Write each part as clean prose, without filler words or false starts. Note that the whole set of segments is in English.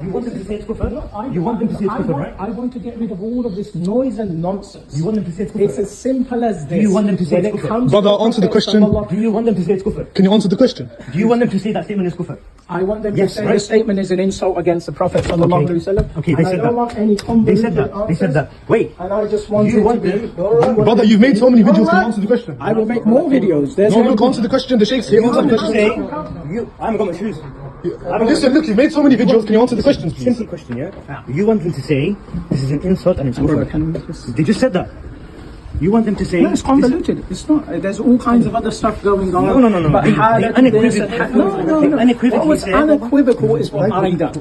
You want them to say it's kufr? You want them to say it's kufr, right? I want to get rid of all of this noise and nonsense. You want them to say it's kufr? It's as simple as this. Do you want them to say it's kufr? Brother, answer the question. Do you want them to say it's kufr? Can you answer the question? Do you want them to say that statement is kufr? I want them to say the statement is an insult against the Prophet sallallahu alaihi wasallam. Okay, they said that. I don't want any They said that. They said that. Wait. And I just want You want to them? be... Brother, you've made so many videos. Can you answer the question? I will make more videos. There's No, look, answer the question. The Sheikh's here. Answer the question. I haven't got my shoes. Listen, look, you've made so many videos. Can you answer the questions, please? Simple question, yeah? You want them to say this is an insult and it's kufr. They just said that. You want them to say... No, it's convoluted. It's not. There's all kinds of other stuff going on. No. But Unequivocally what was unequivocal is what I done.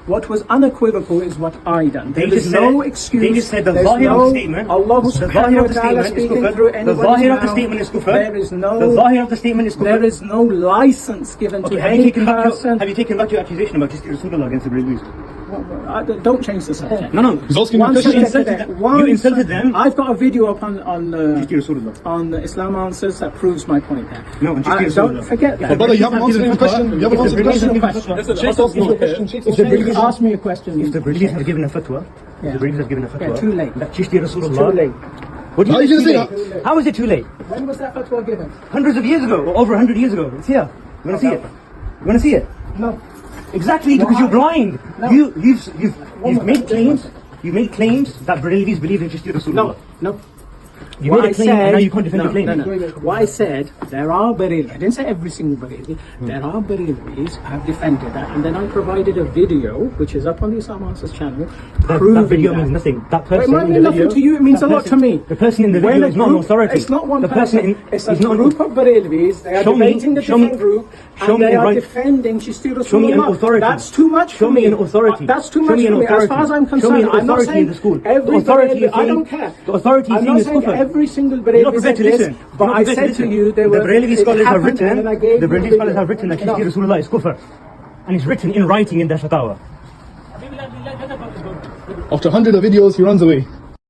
What was unequivocal is what I done. There is no excuse. They just said the zahir of the statement. Allah subhanahu wa ta'ala speaking through the zahir of the statement is kufr. There is no... The zahir of the statement is kufr. There is no license given to any person. Have you taken back your accusation about just Rasulullah against the Brahmins? Don't change the subject. No. He's asking you You insulted them. I've got a video up on Islam Answers that proves my point there. No, don't forget that. Brother, you haven't answered the question. You haven't answered the question. Ask me a question. If the Brahmins have given a fatwa, too late. That Chishti Rasulullah. Too late. What do How are you you going to say say that? How is it too late? When was that fatwa given? Hundreds of years ago, or over 100 years ago. It's here. You want to see it? You want to see it? No. Exactly, because you're blind. No. You've made claims. You made claims that Barelvis believe in Chishti Rasulullah. No. You made a claim, and now you can't defend the claim. No. What I said, there are Barelvis. I didn't say every single Barelvi. There are Barelvis who have defended that, and then I provided a video, which is up on the Islam Answers channel, proving that video means nothing. That person it might mean nothing to you. It means a lot to me. The person in the video is not an authority. It's not one person. It's a not group of Barelvis. They are debating the different group, and they are defending Shishti Rasulullah. Show me an authority. That's too much for me. Show me an authority. That's too much for me. As far as I'm concerned, I'm not saying the school. every Barelvi. I don't care. The authority I'm not saying every single Barelvi. But I said to you, there were... The Barelvi scholars have written that Chishti Rasulullah is kufr. And it's written in writing in their fatawa. After 100 videos, he runs away.